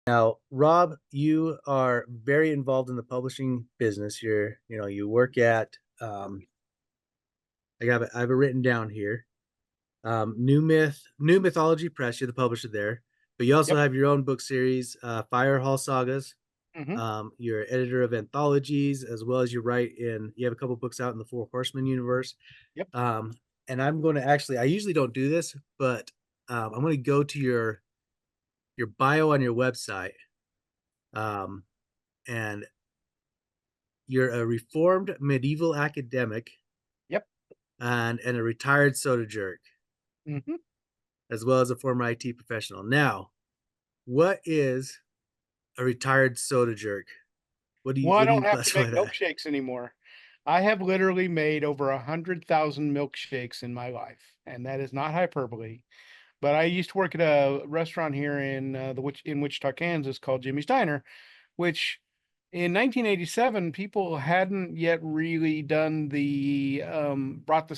Now, Rob, you are very involved in the publishing business. You work at, I have it written down here. New Mythology Press. You're the publisher there, but you also Yep. have your own book series, Firehall Sagas. hmm You're editor of anthologies, as well as you have a couple books out in the Four Horsemen Universe. Yep. Um, and I'm going to I usually don't do this, but I'm going to go to your bio on your website. Um, and you're a reformed medieval academic Yep. and a retired soda jerk, hmm as well as a former IT professional. Now, what is a retired soda jerk? Well, I What do don't you have to classify make that? milkshakes anymore. I have literally made over 100,000 milkshakes in my life, and that is not hyperbole. But I used to work at a restaurant here in in Wichita, Kansas, called Jimmy's Diner, which in 1987 people hadn't yet really done the brought the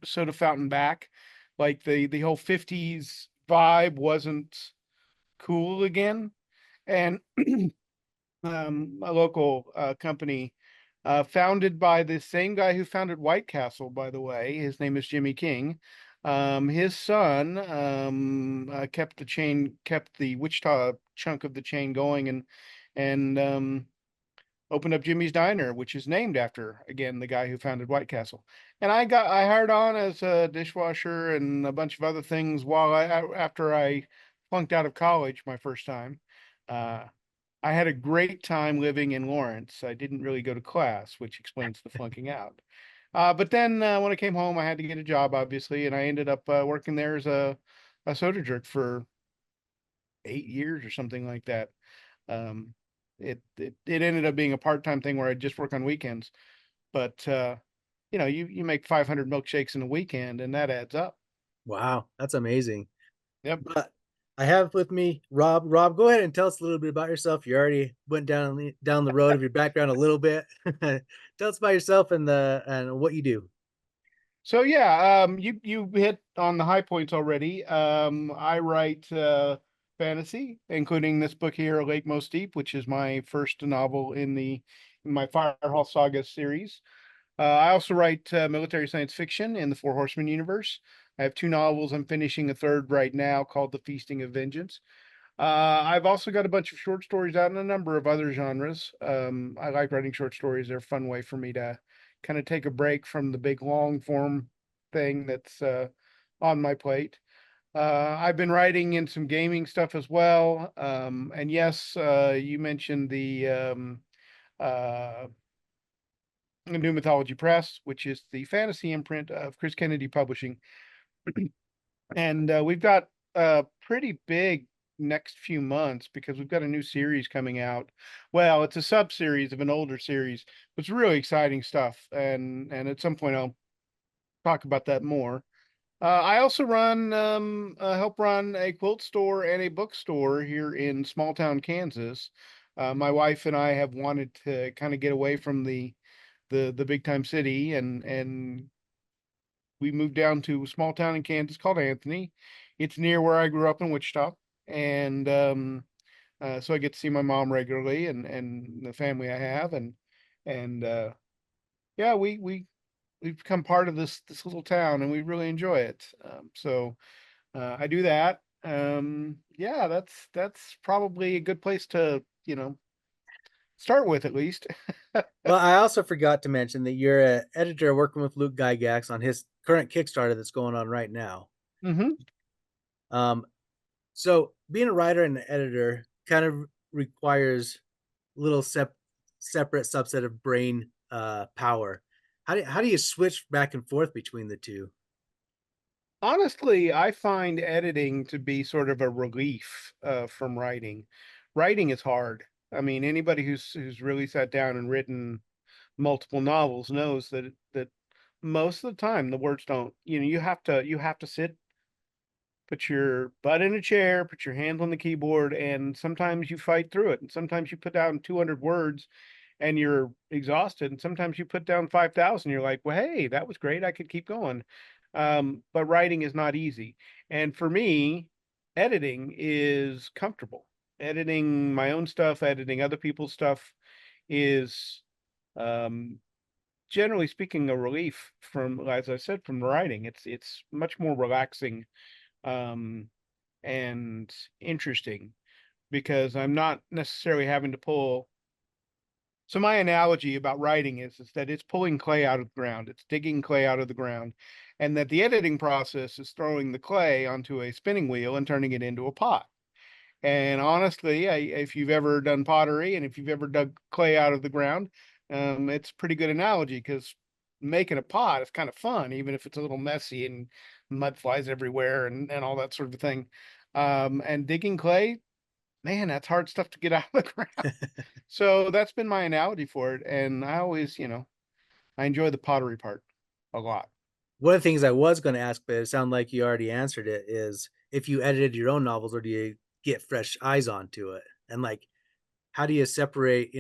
soda fountain back, like the whole 50s vibe wasn't cool again, and a local company founded by the same guy who founded White Castle, by the way. His name is Jimmy King. His son kept the Wichita chunk of the chain going, and opened up Jimmy's Diner, which is named after, again, the guy who founded White Castle. And I hired on as a dishwasher and a bunch of other things after I flunked out of college my first time. Uh, I had a great time living in Lawrence. I didn't really go to class, which explains the flunking out. But then when I came home, I had to get a job, obviously, and I ended up working there as a soda jerk for 8 years or something like that. Um, it ended up being a part-time thing where I just work on weekends. But you make 500 milkshakes in a weekend, and that adds up. Wow, that's amazing. Yep. But I have with me Rob. Rob, go ahead and tell us a little bit about yourself. You already went down the road of your background a little bit. Tell us about yourself and what you do. So yeah, you hit on the high points already. I write fantasy, including this book here, Lake Most Deep, which is my first novel in my Firehall Sagas series. I also write military science fiction in the Four Horsemen universe. I have two novels. I'm finishing a third right now called The Feasting of Vengeance. I've also got a bunch of short stories out in a number of other genres. I like writing short stories. They're a fun way for me to kind of take a break from the big long form thing that's on my plate. I've been writing in some gaming stuff as well. And yes, you mentioned uh, the New Mythology Press, which is the fantasy imprint of Chris Kennedy Publishing. And we've got a pretty big next few months because we've got a new series coming out. Well, it's a sub series of an older series. It's really exciting stuff, and at some point I'll talk about that more. I also help run a quilt store and a bookstore here in small town Kansas. My wife and I have wanted to kind of get away from the big time city, and we moved down to a small town in Kansas called Anthony. It's near where I grew up in Wichita, and so I get to see my mom regularly and the family I have, and yeah, we've become part of this little town, and we really enjoy it. So I do that. Yeah, that's probably a good place to start with at least. Well, I also forgot to mention that you're an editor working with Luke Gygax on his current Kickstarter that's going on right now. hmm Um, so being a writer and an editor kind of requires a little separate subset of brain power. How do you switch back and forth between the two? Honestly, I find editing to be sort of a relief from writing. Writing is hard. I mean, anybody who's really sat down and written multiple novels knows that most of the time the words don't, you have to sit, put your butt in a chair, put your hands on the keyboard, and sometimes you fight through it. And sometimes you put down 200 words and you're exhausted. And sometimes you put down 5,000. You're like, well, hey, that was great. I could keep going. But writing is not easy. And for me, editing is comfortable. editing my own stuff, editing other people's stuff is, um, generally speaking, a relief from, as I said, from writing. It's much more relaxing, um, and interesting because I'm not necessarily having to pull. So my analogy about writing is that it's pulling clay out of the ground, it's digging clay out of the ground, and that the editing process is throwing the clay onto a spinning wheel and turning it into a pot. And honestly, if you've ever done pottery and if you've ever dug clay out of the ground, it's a pretty good analogy because making a pot is kind of fun, even if it's a little messy and mud flies everywhere and all that sort of thing. And digging clay, man, that's hard stuff to get out of the ground. So that's been my analogy for it. And I always, I enjoy the pottery part a lot. One of the things I was going to ask, but it sounded like you already answered it, is if you edited your own novels or do you get fresh eyes onto it? And like, how do you separate,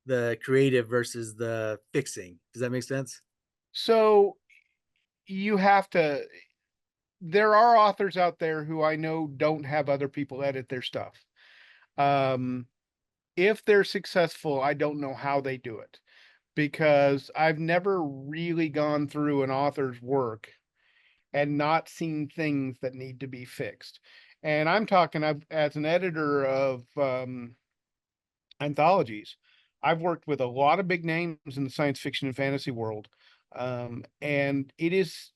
the creative versus the fixing? Does that make sense? So you have to, there are authors out there who I know don't have other people edit their stuff. Um, if they're successful, I don't know how they do it because I've never really gone through an author's work and not seen things that need to be fixed. And I'm talking as an editor of anthologies. I've worked with a lot of big names in the science fiction and fantasy world. And it is,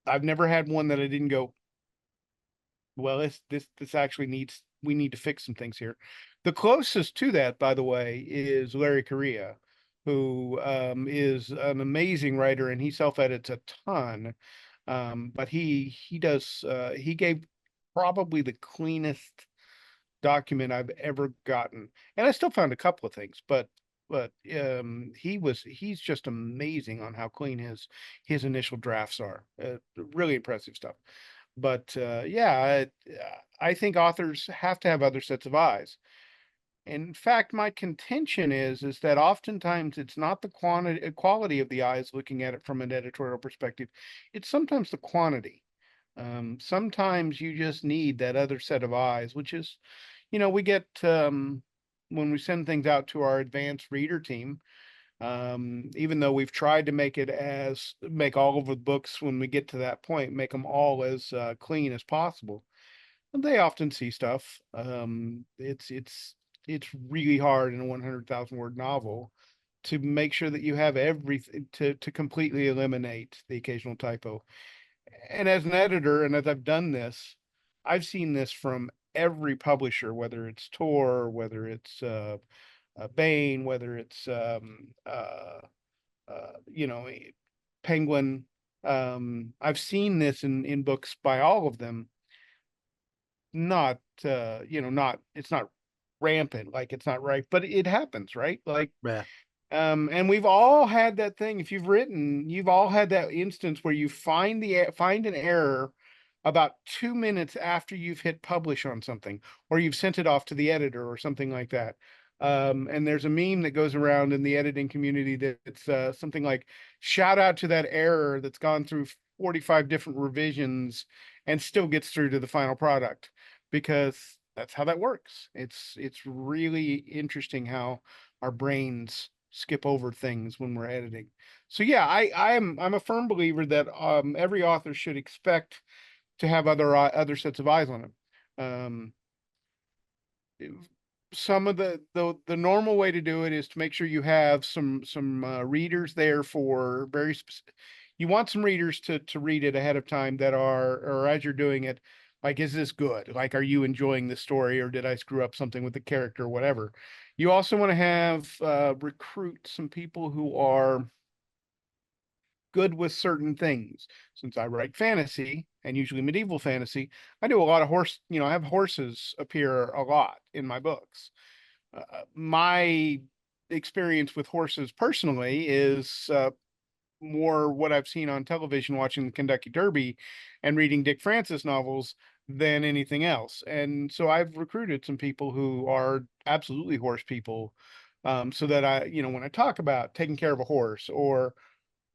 I've never had one that I didn't go, well, this actually needs, we need to fix some things here. The closest to that, by the way, is Larry Correia, who is an amazing writer and he self-edits a ton. But he does he gave probably the cleanest document I've ever gotten. And I still found a couple of things, but he's just amazing on how clean his initial drafts are. Really impressive stuff. But yeah, I think authors have to have other sets of eyes. In fact, my contention is that oftentimes it's not the quality of the eyes looking at it from an editorial perspective. It's sometimes the quantity. Sometimes you just need that other set of eyes, which is, we get when we send things out to our advanced reader team, even though we've tried to make all of the books when we get to that point, make them all as clean as possible. And they often see stuff. It's really hard in a 100,000 word novel to make sure that you have everything to completely eliminate the occasional typo. And as an editor, and as I've done this, I've seen this from every publisher, whether it's Tor, whether it's Bain, whether it's you know, Penguin. I've seen this in books by all of them. Not not, it's not rampant, like it's not right, but it happens, right? Like, Yeah. and we've all had that thing. If you've written, you've all had that instance where you find an error about 2 minutes after you've hit publish on something, or you've sent it off to the editor or something like that. And there's a meme that goes around in the editing community that's something like, shout out to that error that's gone through 45 different revisions and still gets through to the final product, because that's how that works. It's really interesting how our brains skip over things when we're editing. So yeah, I'm a firm believer that every author should expect to have other sets of eyes on them. Um, some of the normal way to do it is to make sure you have some readers there for very specific. You want some readers to read it ahead of time that are, or as you're doing it, like, is this good? Like, are you enjoying the story, or did I screw up something with the character or whatever? You also want to have recruit some people who are good with certain things. Since I write fantasy and usually medieval fantasy, I do a lot of I have horses appear a lot in my books. My experience with horses personally is more what I've seen on television watching the Kentucky Derby and reading Dick Francis novels than anything else. And so I've recruited some people who are absolutely horse people, so that when I talk about taking care of a horse, or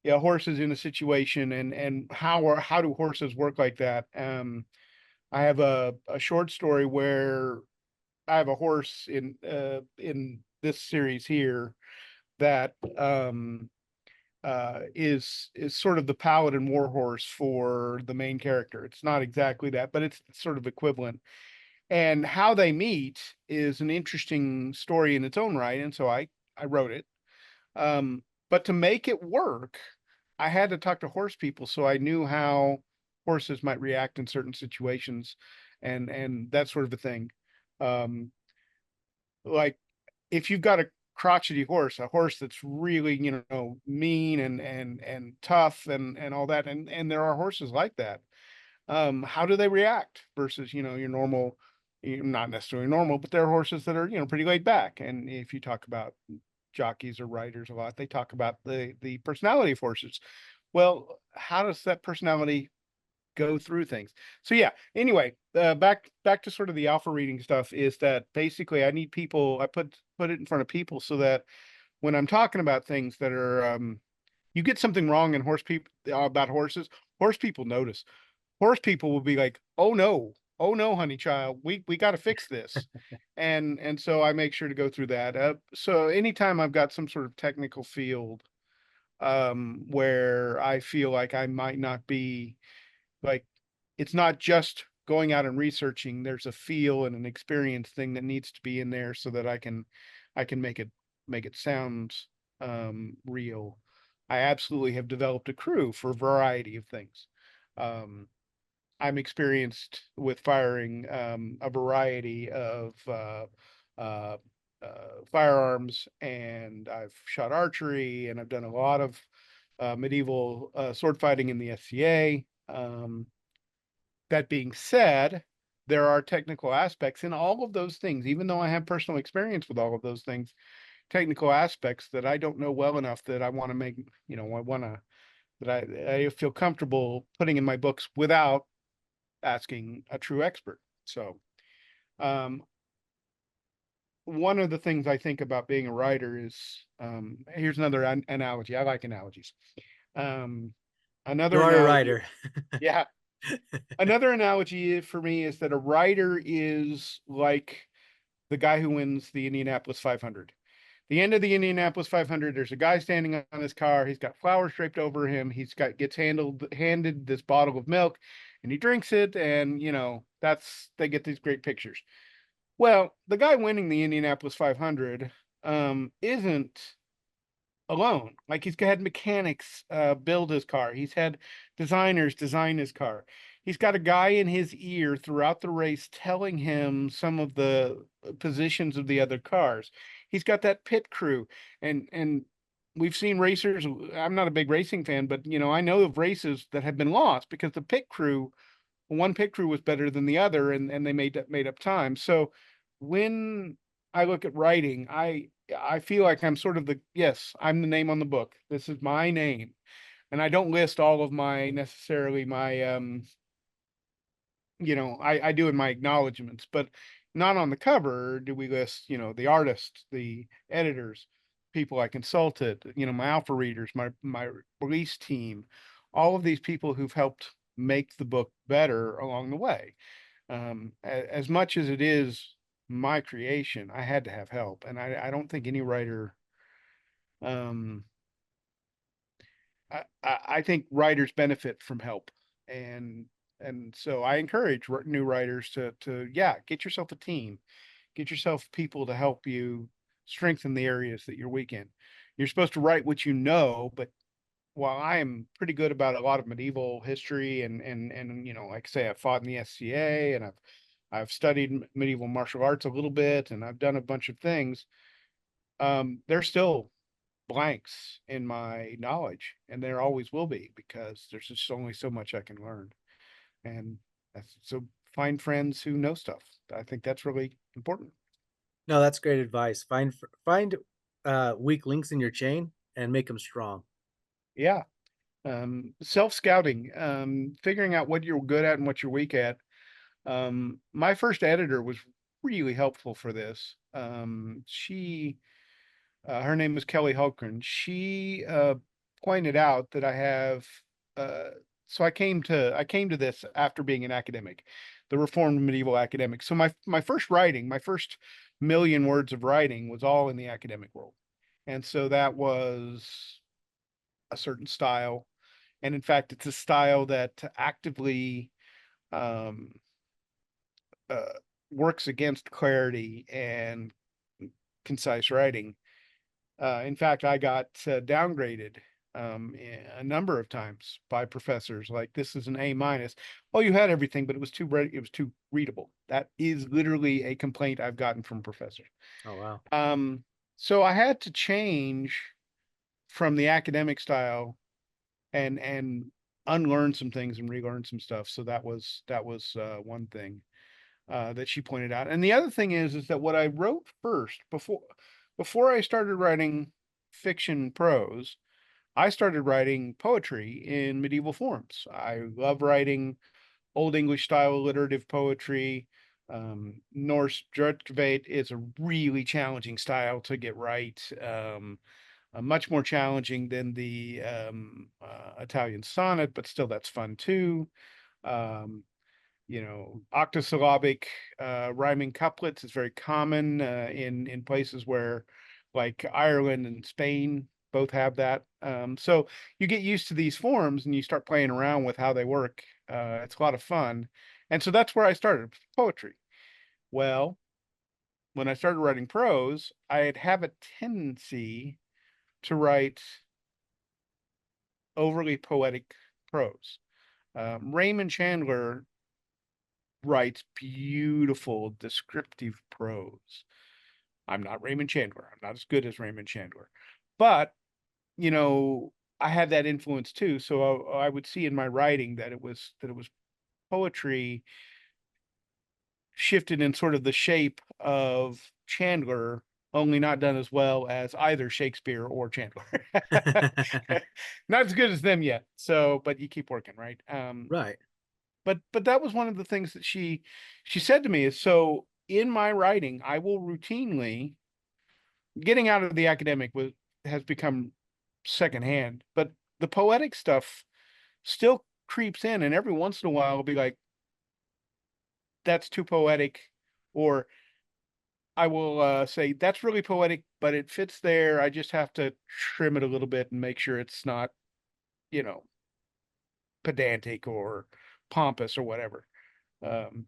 horses in a situation, and how do horses work like that. I have a short story where I have a horse in this series here that is sort of the paladin war horse for the main character. It's not exactly that, but it's sort of equivalent. And how they meet is an interesting story in its own right, and so I wrote it. Um, but to make it work, I had to talk to horse people so I knew how horses might react in certain situations and that sort of a thing. Um, like if you've got a crotchety horse, a horse that's really, mean and tough and all that, and there are horses like that. How do they react versus, your normal, not necessarily normal, but there are horses that are, pretty laid back. And if you talk about jockeys or riders a lot, they talk about the personality of horses. Well, how does that personality go through things? So yeah, anyway, back to sort of the alpha reading stuff is that basically I need people, I put it in front of people so that when I'm talking about things that are you get something wrong in horse people about horses, horse people notice. Horse people will be like, oh no, honey child, we got to fix this. And so I make sure to go through that. So anytime I've got some sort of technical field where I feel like I might not be like, it's not just going out and researching, there's a feel and an experience thing that needs to be in there so that I can make it sound real. I absolutely have developed a crew for a variety of things. Um, I'm experienced with firing a variety of uh, firearms, and I've shot archery, and I've done a lot of medieval sword fighting in the SCA. That being said, there are technical aspects in all of those things, even though I have personal experience with all of those things, technical aspects that I don't know well enough that I want to make, I want to, that I feel comfortable putting in my books without asking a true expert. So, um, one of the things I think about being a writer is, here's another analogy. I like analogies. Um, You another are a analogy, writer. yeah, another analogy for me is that a writer is like the guy who wins the Indianapolis 500. The end of the Indianapolis 500, there's a guy standing on his car. He's got flowers draped over him. Gets handed this bottle of milk, and he drinks it. And they get these great pictures. Well, the guy winning the Indianapolis 500 isn't alone. Like he's had mechanics build his car. He's had designers design his car. He's got a guy in his ear throughout the race telling him some of the positions of the other cars. He's got that pit crew, and we've seen racers. I'm not a big racing fan, but I know of races that have been lost because the pit crew, one pit crew was better than the other, and they made up time. So when I look at writing, I feel like I'm sort of yes, I'm the name on the book. This is my name. And I don't list all of my necessarily my I do in my acknowledgments, but not on the cover do we list, the artists, the editors, people I consulted, my alpha readers, my release team, all of these people who've helped make the book better along the way. As much as it is my creation, I had to have help, and I don't think any writer. Um, I think writers benefit from help, and so I encourage new writers to yeah, get yourself a team, get yourself people to help you strengthen the areas that you're weak in. You're supposed to write what you know, but while I am pretty good about a lot of medieval history and like I say, I've fought in the SCA and I've studied medieval martial arts a little bit and I've done a bunch of things. There's still blanks in my knowledge, and there always will be because there's just only so much I can learn. And so find friends who know stuff. I think that's really important. No, that's great advice. Find weak links in your chain and make them strong. Yeah. Self-scouting, figuring out what you're good at and what you're weak at. My first editor was really helpful for this. Her name was Kelly Hulkran. She pointed out that I have. Uh, so I came to this after being an academic, the Reformed medieval academics. So my first writing, my first million words of writing was all in the academic world. And so that was a certain style. And in fact, it's a style that actively um, uh, works against clarity and concise writing. In fact, I got downgraded a number of times by professors. Like, this is an A minus. Oh, you had everything, but it was too readable. That is literally a complaint I've gotten from professors. Oh wow. So I had to change from the academic style and unlearn some things and relearn some stuff. So that was one thing that she pointed out. And the other thing is that what I wrote first before I started writing fiction prose, I started writing poetry in medieval forms. I love writing Old English style alliterative poetry. Norse Druttveit is a really challenging style to get right. Much more challenging than the Italian sonnet, but still that's fun too. Um, Octosyllabic rhyming couplets is very common in places where, like Ireland and Spain, both have that. So you get used to these forms and you start playing around with how they work. It's a lot of fun, and so that's where I started poetry. Well, when I started writing prose, I'd have a tendency to write overly poetic prose. Raymond Chandler writes beautiful descriptive prose. I'm not Raymond Chandler. I'm not as good as Raymond Chandler. But, you know, I had that influence too. So I would see in my writing that it was poetry shifted in sort of the shape of Chandler, only not done as well as either Shakespeare or Chandler. Not as good as them yet. So, but you keep working, right? Right. But that was one of the things that she said to me is, so in my writing I will routinely, getting out of the academic has become secondhand, but the poetic stuff still creeps in, and every once in a while I'll be like, that's too poetic, or I will say that's really poetic, but it fits there. I just have to trim it a little bit and make sure it's not, you know, pedantic or pompous or whatever. Um,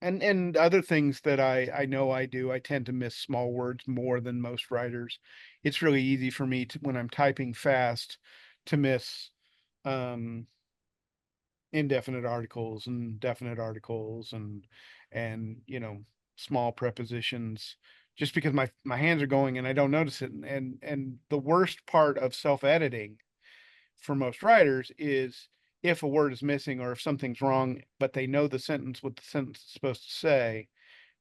and other things that I know I do, I tend to miss small words more than most writers. It's really easy for me to, when I'm typing fast, to miss um indefinite articles and definite articles and small prepositions, just because my hands are going and I don't notice it. And the worst part of self-editing for most writers is if a word is missing or if something's wrong, but they know what the sentence is supposed to say.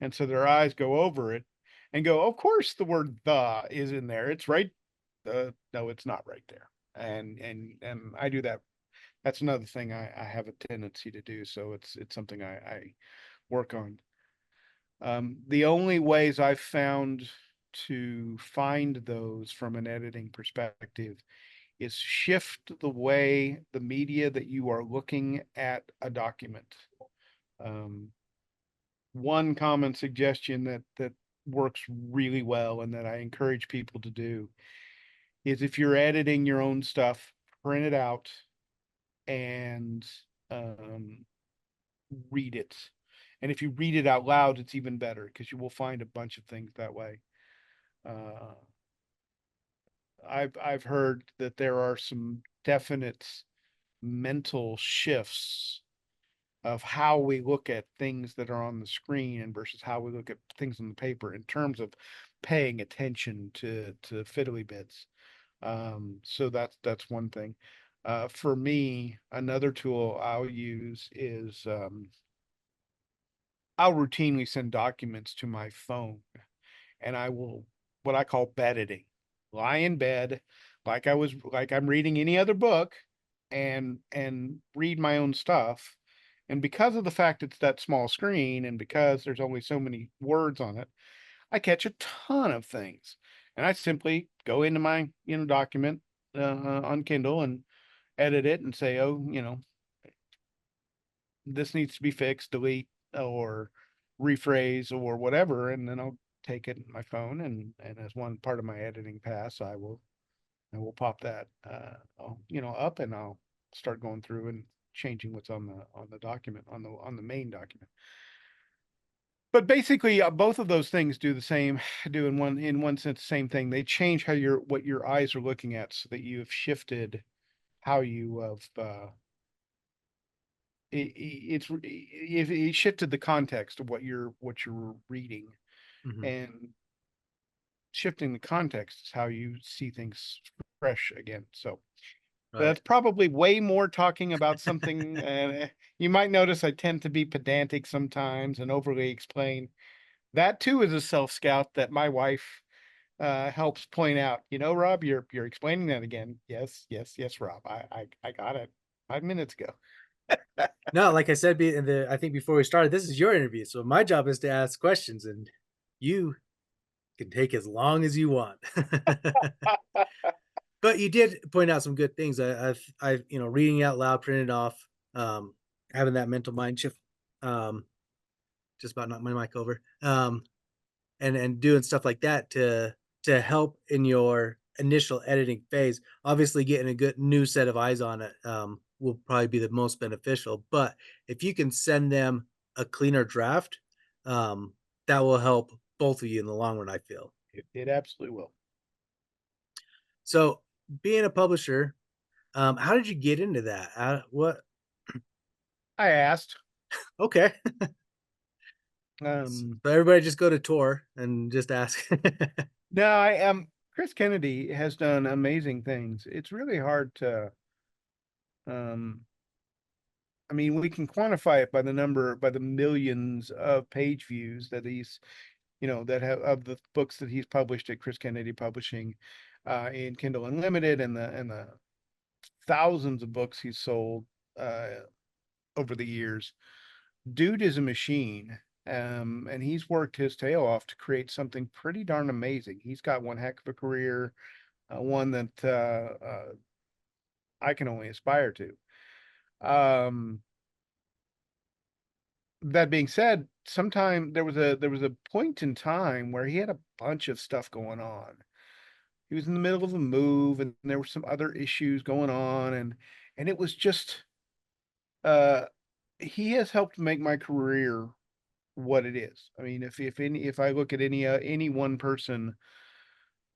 And so their eyes go over it and go, of course, the word the is in there. It's right. No, it's not right there. And I do that. That's another thing I have a tendency to do. So it's something I work on. The only ways I've found to find those from an editing perspective is shift the way the media that you are looking at a document. Um, One common suggestion that works really well and that I encourage people to do is, if you're editing your own stuff, print it out and um, read it. And if you read it out loud, it's even better because you will find a bunch of things that way. Uh, I've heard that there are some definite mental shifts of how we look at things that are on the screen and versus how we look at things on the paper in terms of paying attention to fiddly bits. So that's one thing. For me, another tool I'll use is I'll routinely send documents to my phone, and I will, what I call bed editing. Lie in bed like I'm reading any other book and read my own stuff. And because of the fact it's that small screen and because there's only so many words on it, I catch a ton of things. And I simply go into my, document on Kindle and edit it and say, oh, this needs to be fixed, delete or rephrase or whatever, and then I'll take it in my phone, and as one part of my editing pass, I will pop that up, and I'll start going through and changing what's on the document, on the main document. But basically, both of those things do the same, do in one sense the same thing. They change how what your eyes are looking at, so that you have shifted how you have it shifted the context of what you're reading, Hmm. and shifting the context is how you see things fresh again. So Right. that's probably way more talking about something. And you might notice I tend to be pedantic sometimes and overly explain. That too is a self scout that my wife helps point out. Rob, you're explaining that again. Yes, yes, yes, Rob. I got it 5 minutes ago. No, like I said, I think before we started, this is your interview, so my job is to ask questions, and you can take as long as you want. But you did point out some good things. Reading out loud, printed off, um, having that mental mind shift, um, just about knocked my mic over, and doing stuff like that to help in your initial editing phase. Obviously, getting a good new set of eyes on it will probably be the most beneficial. But if you can send them a cleaner draft, um, that will help both of you in the long run, I feel. It absolutely will. So, being a publisher, how did you get into that? What? I asked. Okay, so Um, everybody just go to Tor and just ask. no, I am. Chris Kennedy has done amazing things. It's really hard to. Um, I mean, we can quantify it by the millions of page views that that have of the books that he's published at Chris Kennedy Publishing, in Kindle Unlimited, and the thousands of books he's sold uh, over the years. Dude is a machine. And he's worked his tail off to create something pretty darn amazing. He's got one heck of a career, one that I can only aspire to. Um, that being said, sometime there was a point in time where he had a bunch of stuff going on. He was in the middle of a move, and there were some other issues going on, and it was just uh he has helped make my career what it is. I mean, if I look at any one person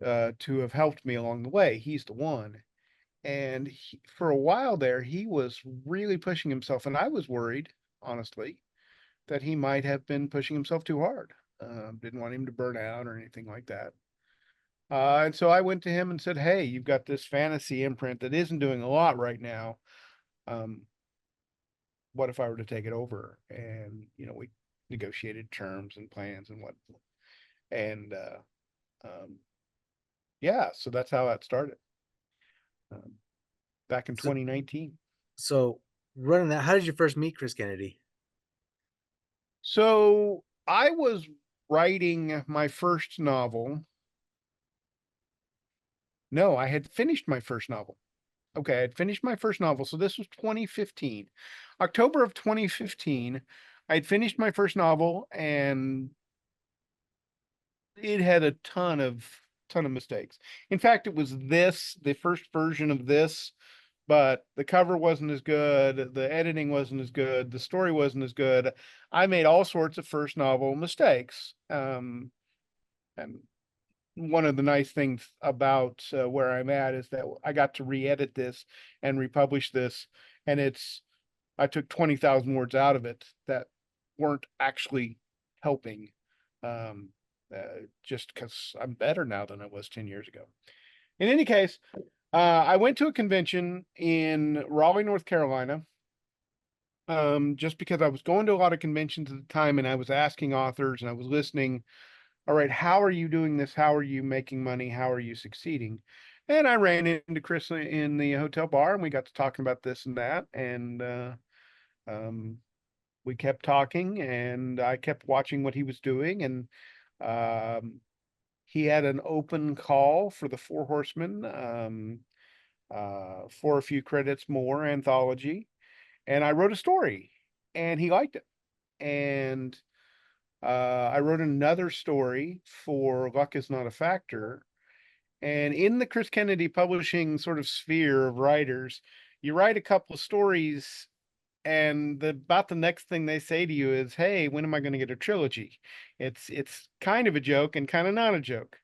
to have helped me along the way, he's the one. And for a while there, he was really pushing himself, and I was worried, honestly, that he might have been pushing himself too hard. Didn't want him to burn out or anything like that. And so I went to him and said, "Hey, you've got this fantasy imprint that isn't doing a lot right now. Um, what if I were to take it over?" And we negotiated terms and plans and what, and um, yeah, so that's how that started, um, back in so, 2019. so running that, how did you first meet Chris Kennedy? So I was writing my first novel. No, I had finished my first novel. Okay, I had finished my first novel. So this was 2015. October of 2015, I had finished my first novel, and it had a ton of mistakes. In fact, it was the first version of this, but the cover wasn't as good, the editing wasn't as good, the story wasn't as good. I made all sorts of first novel mistakes. And one of the nice things about where I'm at is that I got to re-edit this and republish this, and I took 20,000 words out of it that weren't actually helping. Um, just because I'm better now than I was 10 years ago. In any case, I went to a convention in Raleigh, North Carolina, just because I was going to a lot of conventions at the time, and I was asking authors and I was listening. All right, how are you doing this? How are you making money? How are you succeeding? And I ran into Chris in the hotel bar, and we got to talking about this and that. And um, we kept talking, and I kept watching what he was doing. And um, he had an open call for the Four Horsemen, for a few credits more anthology. And I wrote a story. and he liked it. And I wrote another story for Luck Is Not a Factor. And in the Chris Kennedy publishing sort of sphere of writers, you write a couple of stories, and about the next thing they say to you is, "Hey, when am I going to get a trilogy?" It's kind of a joke and kind of not a joke,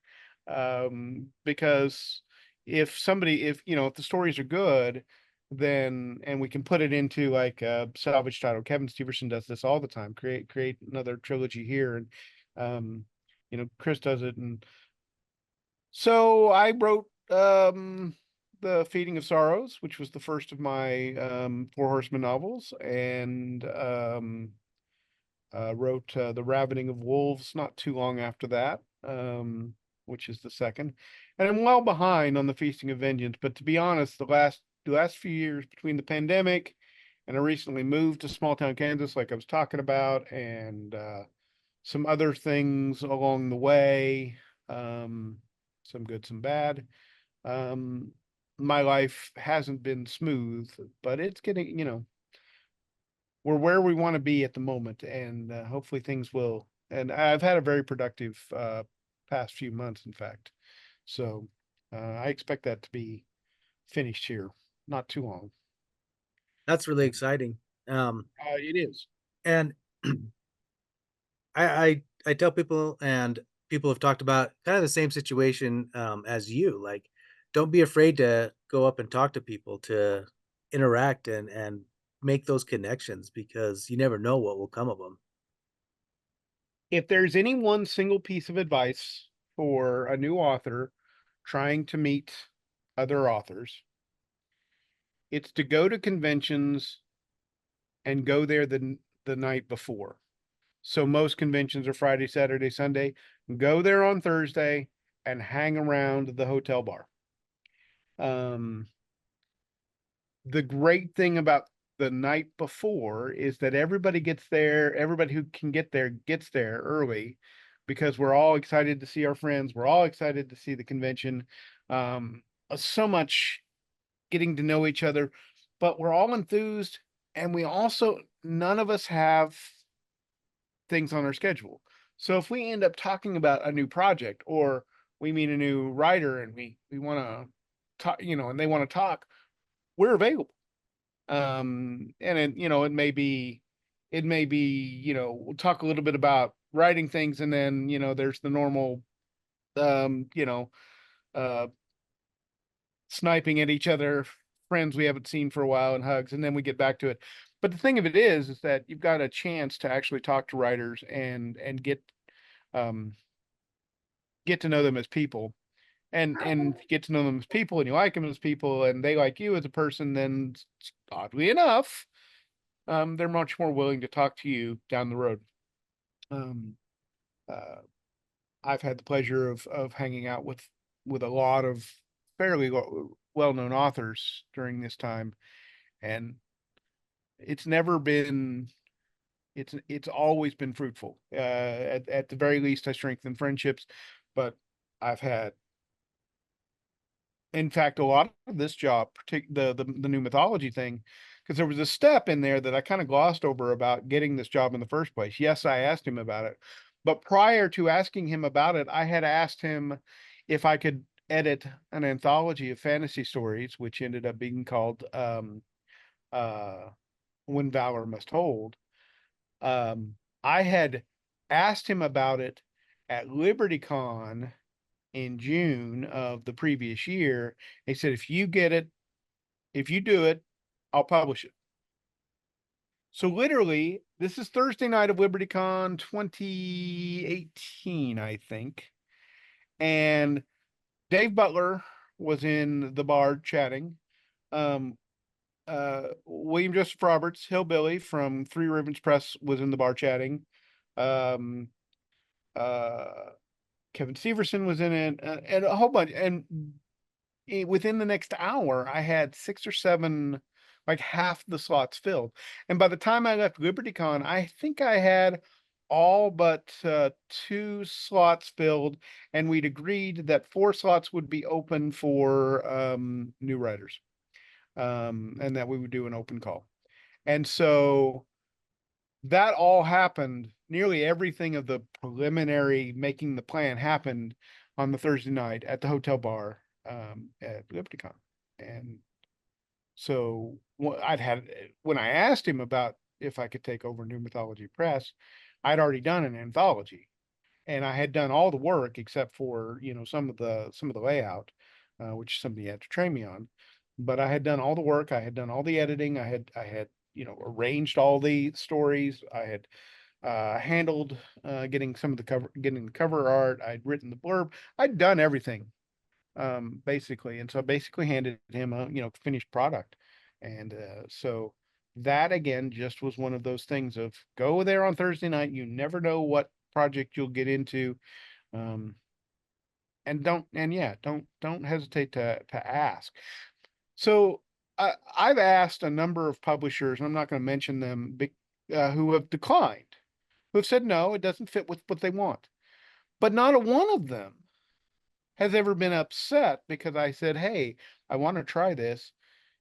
because if if the stories are good, then and we can put it into like a salvage title. Kevin Steverson does this all the time. Create another trilogy here, and um, Chris does it, and so I wrote The Feeding of Sorrows, which was the first of my Four Horsemen novels, and wrote The Ravening of Wolves not too long after that, which is the second. And I'm well behind on The Feasting of Vengeance, but to be honest, the last few years between the pandemic and I recently moved to small town Kansas, like I was talking about, and some other things along the way, um, some good, some bad. Um, my life hasn't been smooth, but it's getting, we're where we want to be at the moment, and hopefully things will. And I've had a very productive past few months, in fact. So I expect that to be finished here, not too long. That's really exciting. It is. And I tell people, and people have talked about kind of the same situation as you. Like, don't be afraid to go up and talk to people, to interact and make those connections, because you never know what will come of them. If there's any one single piece of advice for a new author trying to meet other authors, it's to go to conventions and go there the night before. So most conventions are Friday, Saturday, Sunday. Go there on Thursday and hang around the hotel bar. Um, the great thing about the night before is that everybody gets there, everybody who can get there gets there early because we're all excited to see our friends. We're all excited to see the convention. So much getting to know each other, but we're all enthused, and we also, none of us have things on our schedule. So if we end up talking about a new project, or we meet a new writer and we want to talk, and they want to talk, we're available. And it may be, we'll talk a little bit about writing things, and then, there's the normal, um, you know, uh, sniping at each other, friends we haven't seen for a while, and hugs, and then we get back to it. But the thing of it is that you've got a chance to actually talk to writers and um get to know them as people, and get to know them as people, and you like them as people, and they like you as a person, then oddly enough, they're much more willing to talk to you down the road. Um, uh, I've had the pleasure of hanging out with a lot of fairly well-known authors during this time, and it's never been it's always been fruitful. At the very least, I strengthen friendships, but I've had, in fact, a lot of this job, the new mythology thing, because there was a step in there that I kind of glossed over about getting this job in the first place. Yes, I asked him about it, but prior to asking him about it, I had asked him if I could edit an anthology of fantasy stories, which ended up being called uh, "When Valor Must Hold." Um, I had asked him about it at LibertyCon in June of the previous year. He said, if you do it, I'll publish it. So literally, this is Thursday night of LibertyCon 2018, I think. And Dave Butler was in the bar chatting. Um, William Joseph Roberts, Hillbilly from Three Ravens Press, was in the bar chatting. Um, uh, Kevin Severson was in it, and a whole bunch. And within the next hour, I had six or seven, like half the slots filled. And by the time I left LibertyCon, I think I had all but two slots filled, and we'd agreed that four slots would be open for new writers, and that we would do an open call. And so that all happened. Nearly everything of the preliminary making the plan happened on the Thursday night at the hotel bar at LibertyCon. And so when I asked him about if I could take over New Mythology Press, I'd already done an anthology, and I had done all the work except for some of the layout, which somebody had to train me on. But I had done all the work. I had done all the editing. I had arranged all the stories. I had handled getting the cover art. I'd written the blurb. I'd done everything, basically, and so I basically handed him a finished product. And so that again just was one of those things of go there on Thursday night. You never know what project you'll get into, um, and don't hesitate to ask. So I've asked a number of publishers, and I'm not going to mention them, who have declined, who have said no, it doesn't fit with what they want. But not a one of them has ever been upset because I said, "Hey, I want to try this.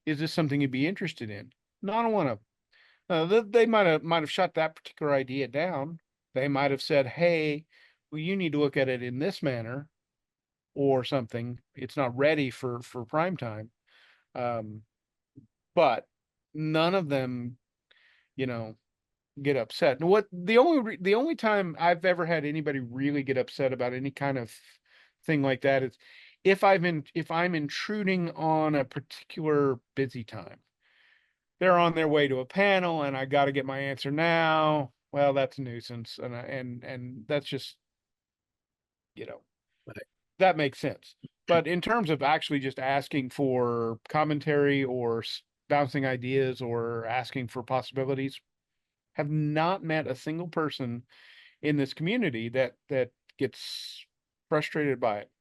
Is this something you'd be interested in?" Not a one of them. They might have shut that particular idea down. They might have said, "Hey, well, you need to look at it in this manner or something. It's not ready for prime time." Um, but none of them, you know, get upset. And the only time I've ever had anybody really get upset about any kind of thing like that is if I'm intruding on a particular busy time. They're on their way to a panel and I got to get my answer now. Well, that's a nuisance, and that's just, you know, Right. that makes sense. But in terms of actually just asking for commentary or bouncing ideas or asking for possibilities, have not met a single person in this community that gets frustrated by it,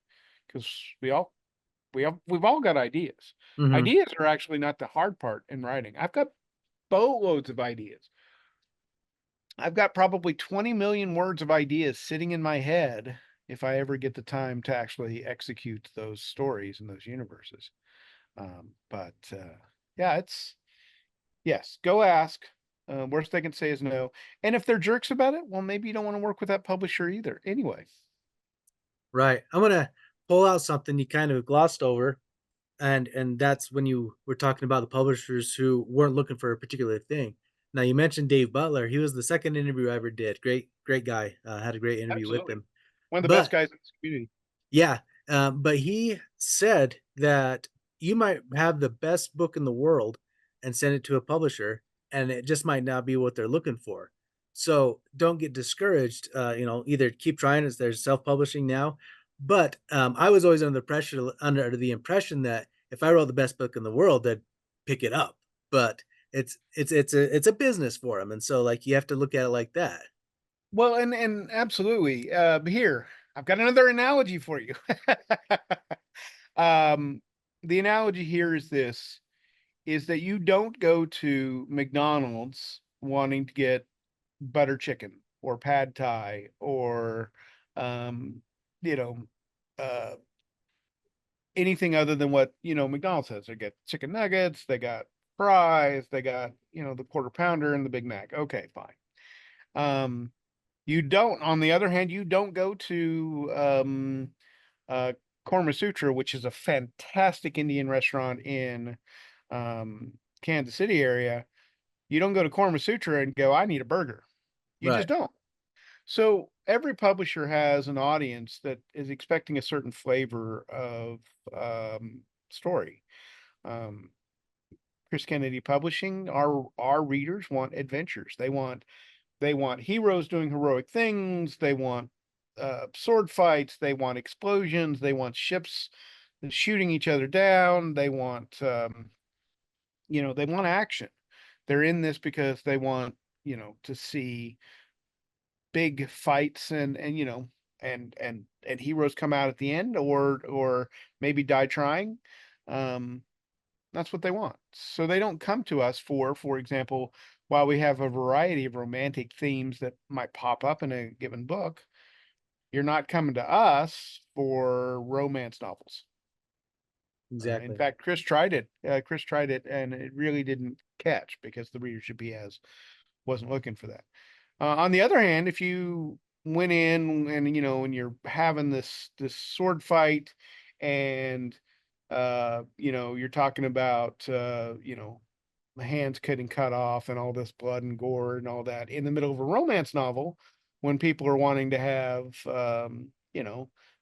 because we've all got ideas. Hmm. Ideas are actually not the hard part in writing. I've got boatloads of ideas. I've got probably 20 million words of ideas sitting in my head if I ever get the time to actually execute those stories and those universes. But yeah, yes, go ask. Worst they can say is no. And if they're jerks about it, well, maybe you don't want to work with that publisher either. Anyway, Right. I'm gonna pull out something you kind of glossed over, and that's when you were talking about the publishers who weren't looking for a particular thing. Now you mentioned Dave Butler. He was the second interview I ever did. Great guy. Had a great interview with absolutely. him. One of the best But guys in this community. yeah, but he said that you might have the best book in the world and send it to a publisher, and it just might not be what they're looking for. So don't get discouraged. Either keep trying as they're self-publishing now. But I was always under the impression that if I wrote the best book in the world, they'd pick it up. But it's a business for them, and so like you have to look at it like that. Well, and absolutely. Here, I've got another analogy for you. um, the analogy here is this: is that you don't go to McDonald's wanting to get butter chicken or pad thai or um, you know, uh, anything other than what McDonald's has. They got chicken nuggets, they got fries, they got the quarter pounder and the Big Mac. Okay, fine. Um, you don't. On the other hand, you don't go to uh, Korma Sutra, which is a fantastic Indian restaurant in um, Kansas City area. You don't go to Korma Sutra and go, I need a burger. You Right. just don't. So every publisher has an audience that is expecting a certain flavor of story. Um, Chris Kennedy Publishing, our readers want adventures. They want heroes doing heroic things. They want sword fights. They want explosions. They want ships shooting each other down. They want action. They're in this because they want to see big fights and heroes come out at the end or maybe die trying. Um, that's what they want. So they don't come to us for example, while we have a variety of romantic themes that might pop up in a given book, you're not coming to us for romance novels. In Exactly. fact, Chris tried it. Chris tried it, and it really didn't catch because the readership he has. wasn't looking for that. On the other hand, if you went in and and you're having this sword fight, and you're talking about the hands getting cut off and all this blood and gore and all that in the middle of a romance novel, when people are wanting to have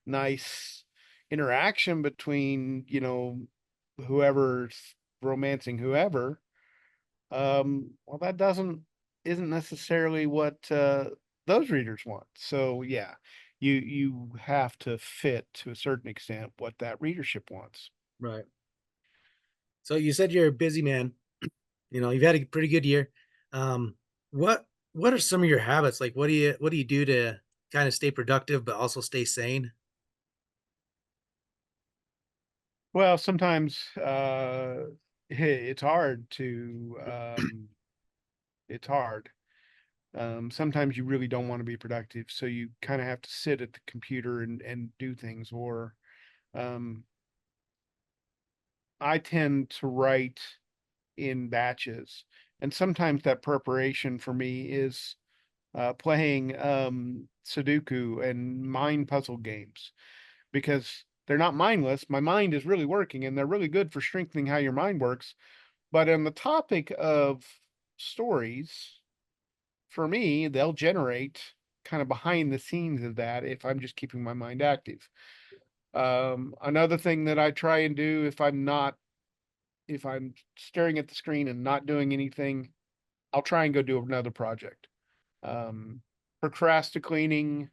nice interaction between whoever's romancing whoever, well, that doesn't isn't necessarily what those readers want. So yeah, you have to fit to a certain extent what that readership wants. Right. So you said you're a busy man. You've had a pretty good year. Um, what what are some of your habits? Like what do you do to kind of stay productive but also stay sane? Well, sometimes it's hard it's hard. Sometimes you really don't want to be productive, so you kind of have to sit at the computer and do things. Or um, I tend to write in batches, and sometimes that preparation for me is playing Sudoku and mind puzzle games, because they're not mindless. My mind is really working, and they're really good for strengthening how your mind works. But on the topic of stories, for me, they'll generate kind of behind the scenes of that if I'm just keeping my mind active. Another thing that I try and do, if I'm staring at the screen and not doing anything, I'll try and go do another project. Um, Procrastinating,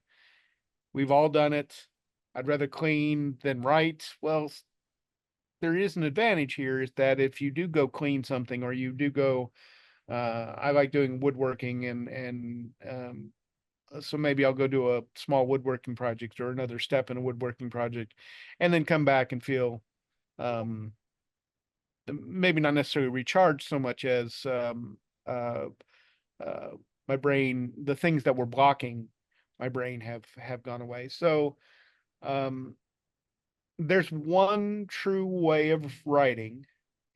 we've all done it. I'd rather clean than write. Well, there is an advantage here, is that if you do go clean something, or you do go, I like doing woodworking, and so maybe I'll go do a small woodworking project or another step in a woodworking project, and then come back and feel um, maybe not necessarily recharged so much as uh, uh, my brain, the things that were blocking my brain have gone away. So um, there's one true way of writing,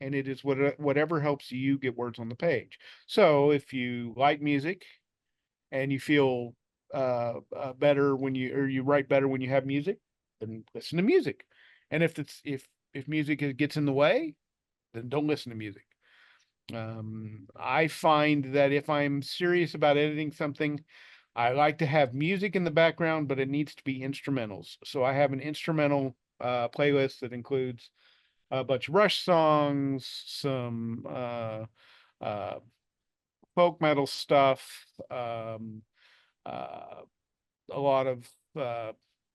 and it is whatever helps you get words on the page. So if you like music and you feel better when you write better when you have music, then listen to music. And if music gets in the way, then don't listen to music. I find that if I'm serious about editing something, I like to have music in the background, but it needs to be instrumentals. So I have an instrumental playlist that includes a bunch of Rush songs, some uh, folk metal stuff, uh, a lot of uh,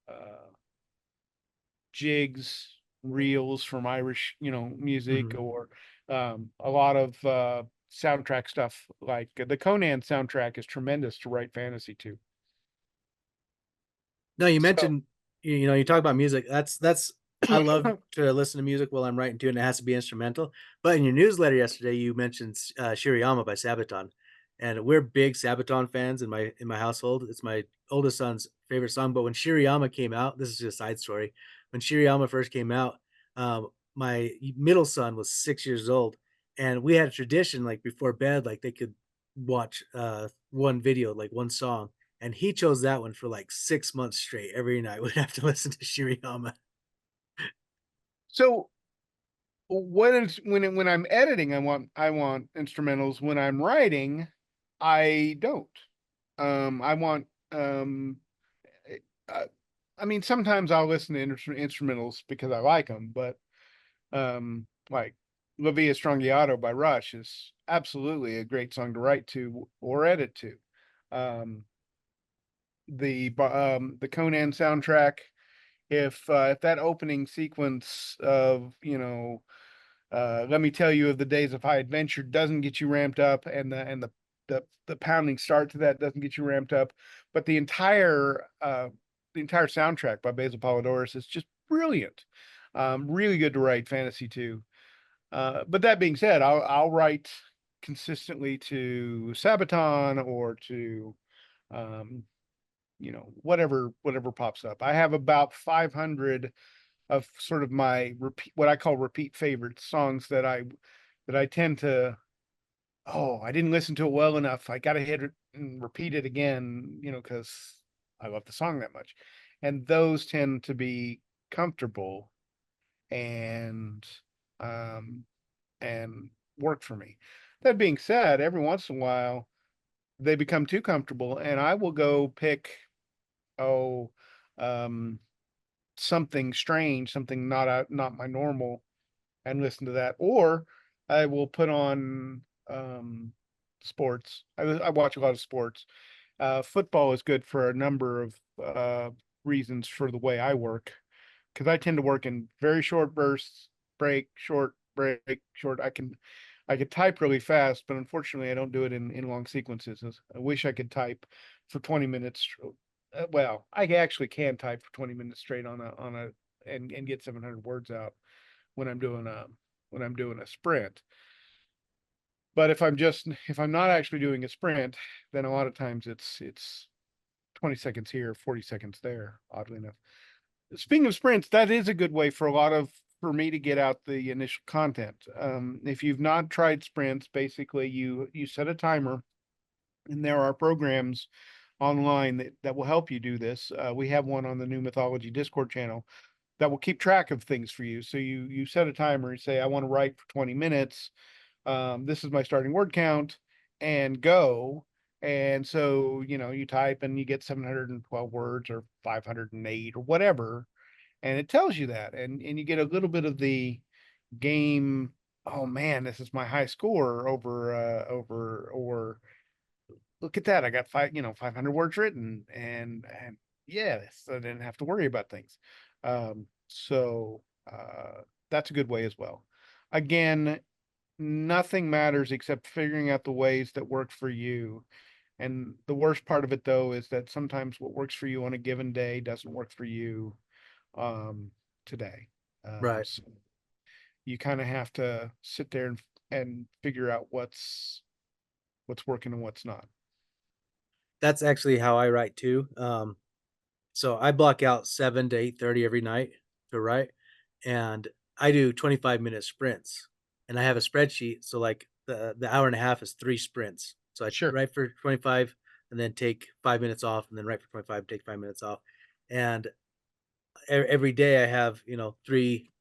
uh, jigs, reels from Irish, music, Mhm. or a lot of soundtrack stuff. Like the Conan soundtrack is tremendous to write fantasy to. No, you So, mentioned you talk about music. That's I love to listen to music while I'm writing too, and it has to be instrumental. But in your newsletter yesterday, you mentioned Shiriyama by Sabaton, and we're big Sabaton fans in my household. It's my oldest son's favorite song. But when Shiriyama came out, this is just a side story. When Shiriyama first came out, my middle son was 6 years old, and we had a tradition like before bed, like they could watch one video, like one song, and he chose that one for, like, 6 months straight. Every night we'd have to listen to Shiriyama. so when I'm editing, I want instrumentals. When I'm writing, I don't. I want eh, uh, I mean, sometimes I'll listen to instrumentals because I like them, but like La Via Strangiato by Rush is absolutely a great song to write to or edit to. Um, the Conan soundtrack, if that opening sequence of let me tell you of the days of high adventure doesn't get you ramped up, and the pounding start to that doesn't get you ramped up, but the entire soundtrack by Basil Polidoris is just brilliant. Really good to write fantasy to. But that being said, I'll write consistently to Sabaton, or to um, whatever pops up. I have about 500 of sort of my repeat, what I call repeat favorite songs, that I tend to oh, I didn't listen to it well enough. I got to hit it and repeat it again, because I love the song that much. And those tend to be comfortable and um and work for me. That being said, every once in a while they become too comfortable and I will go pick, oh, um something strange, something not my normal, and listen to that. Or I will put on sports. I watch a lot of sports. Football is good for a number of reasons for the way I work, because I tend to work in very short bursts, break, short. I could type really fast, but unfortunately I don't do it in long sequences. I wish I could type for 20 minutes. Well, I actually can type for 20 minutes straight on a and get 700 words out when I'm doing a sprint. But if I'm not actually doing a sprint, then a lot of times it's 20 seconds here, 40 seconds there, oddly enough. Speaking of sprints, that is a good way for me to get out the initial content. If you've not tried sprints, basically you set a timer, and there are programs online that will help you do this. We have one on the New Mythology Discord channel that will keep track of things for you. So you set a timer, you say, I want to write for 20 minutes. This is my starting word count, and go. And so, you type and you get 712 words or 508 or whatever, and it tells you that, and you get a little bit of the game. Oh man, this is my high score over, or look at that, I got 500 words written, and yes, I didn't have to worry about things. So that's a good way as well. Again, nothing matters except figuring out the ways that work for you. And the worst part of it though is that sometimes what works for you on a given day doesn't work for you um today. Right. So you kind of have to sit there and figure out what's working and what's not. That's actually how I write too. So I block out 7 to 8:30 every night to write, and I do 25-minute sprints, and I have a spreadsheet, so, like, the hour and a half is 3 sprints. So I Sure. write for 25 and then take 5 minutes off, and then write for 25, take 5 minutes off, and every day I have, 3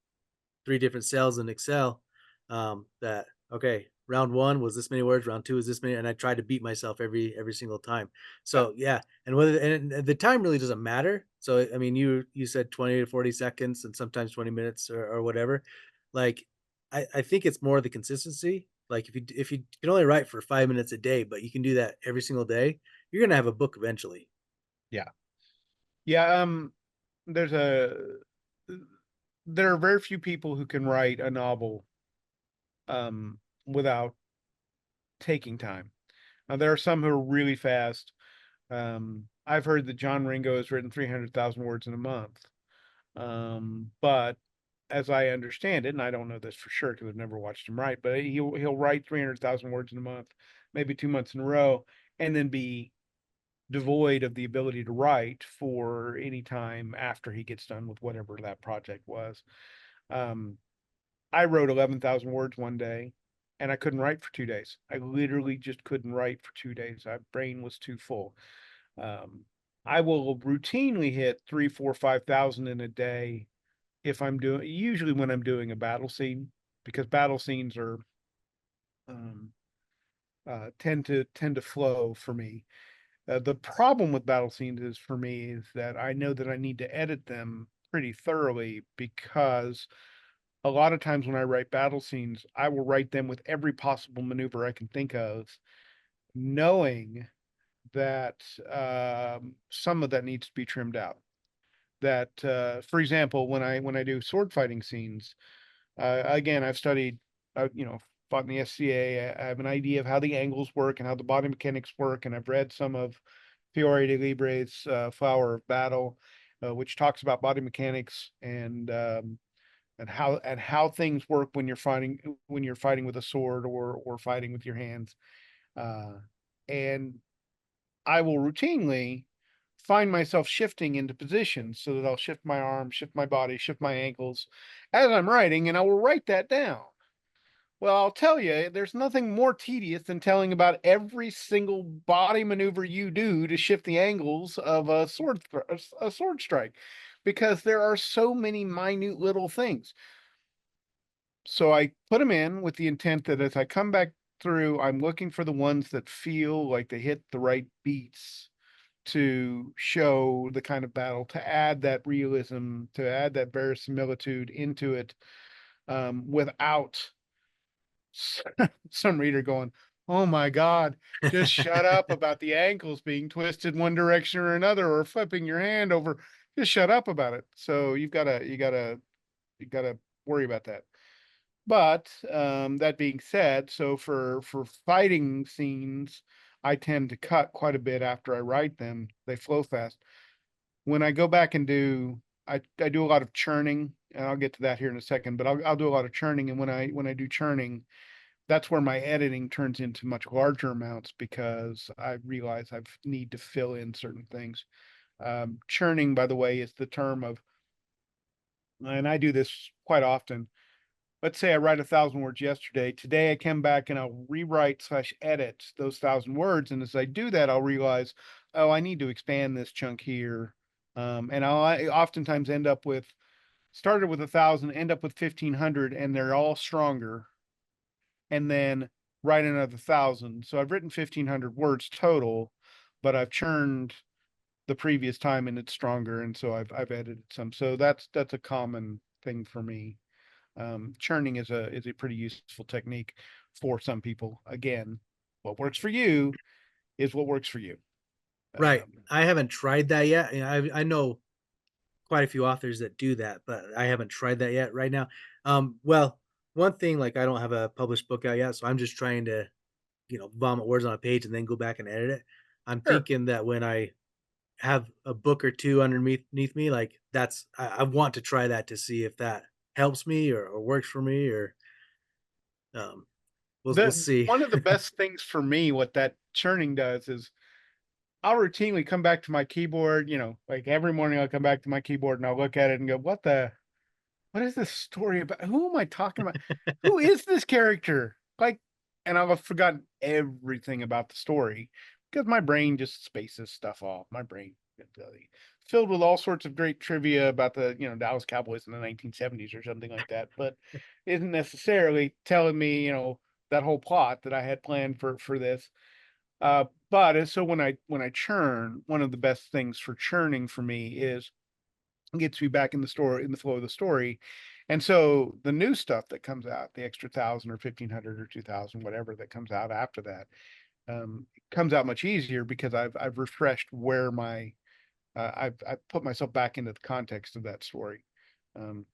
different cells in Excel, that okay, round 1 was this many words, round 2 is this many, and I try to beat myself every single time. Yeah. So, yeah, and whether and the time really doesn't matter. So, I mean, you said 20 to 40 seconds and sometimes 20 minutes or whatever. Like, I think it's more the consistency. Like, if you can only write for 5 minutes a day, but you can do that every single day, you're gonna have a book eventually. Yeah. Yeah. There's a there are very few people who can write a novel without taking time. Now, there are some who are really fast. I've heard that John Ringo has written 300,000 words in a month. But as I understand it, and I don't know this for sure because I've never watched him write, but he'll write 300,000 words in a month, maybe 2 months in a row, and then be devoid of the ability to write for any time after he gets done with whatever that project was. Um, I wrote 11,000 words one day and I couldn't write for 2 days. I literally just couldn't write for 2 days. My brain was too full. Um, I will routinely hit 3, 4, 5,000 in a day if I'm doing, usually when I'm doing a battle scene, because battle scenes are um, tend to flow for me. The problem with battle scenes is for me is that I know that I need to edit them pretty thoroughly, because a lot of times when I write battle scenes, I will write them with every possible maneuver I can think of, knowing that some of that needs to be trimmed out. That, for example, when I do sword fighting scenes, again, I've studied, fought in the SCA. I have an idea of how the angles work and how the body mechanics work, and I've read some of Fiore de Libre's Flower of Battle, which talks about body mechanics and how things work when you're fighting with a sword or fighting with your hands. Uh, and I will routinely find myself shifting into positions so that I'll shift my arm, shift my body, shift my ankles as I'm writing, and I will write that down. Well, I'll tell you, there's nothing more tedious than telling about every single body maneuver you do to shift the angles of a sword strike, because there are so many minute little things. So I put them in with the intent that as I come back through, I'm looking for the ones that feel like they hit the right beats to show the kind of battle, to add that realism, to add that verisimilitude into it, without some reader going, "Oh my God, just shut up about the ankles being twisted one direction or another, or flipping your hand over. Just shut up about it." So you gotta worry about that. But that being said, so for fighting scenes, I tend to cut quite a bit after I write them. They flow fast. When I go back and I do a lot of churning, and I'll get to that here in a second. But I'll do a lot of churning, and when I do churning, that's where my editing turns into much larger amounts because I realize I need to fill in certain things. Churning, by the way, is the term of, and I do this quite often. Let's say I write 1,000 words yesterday. Today I come back and I'll rewrite slash edit those 1,000 words. And as I do that, I'll realize, oh, I need to expand this chunk here. And I oftentimes end up with, started with 1,000, end up with 1,500, and they're all stronger, and then write another 1,000. So I've written 1,500 words total, but I've churned the previous time and it's stronger. And so I've edited some. So that's a common thing for me. Churning is a pretty useful technique for some people. Again, what works for you is what works for you. Right. Um, I haven't tried that yet. I know quite a few authors that do that, but I haven't tried that yet right now. Well, one thing, like I don't have a published book out yet, so I'm just trying to, vomit words on a page and then go back and edit it. I'm sure. thinking that when I have a book or two underneath me, like I want to try that to see if that helps me or works for me or um we'll The see. one of the best things for me, what that churning does is I'll routinely come back to my keyboard, like every morning I'll come back to my keyboard and I'll look at it and go, what is this story about? Who am I talking about? Who is this character? Like, and I'll have forgotten everything about the story because my brain just spaces stuff off. My brain filled with all sorts of great trivia about the, Dallas Cowboys in the 1970s or something like that, but isn't necessarily telling me, that whole plot that I had planned for this. But so when I churn, one of the best things for churning for me is gets me back in the story, in the flow of the story. And so the new stuff that comes out, the extra 1,000 or 1,500 or 2,000, whatever that comes out after that, comes out much easier because I've refreshed where I've put myself back into the context of that story. Um,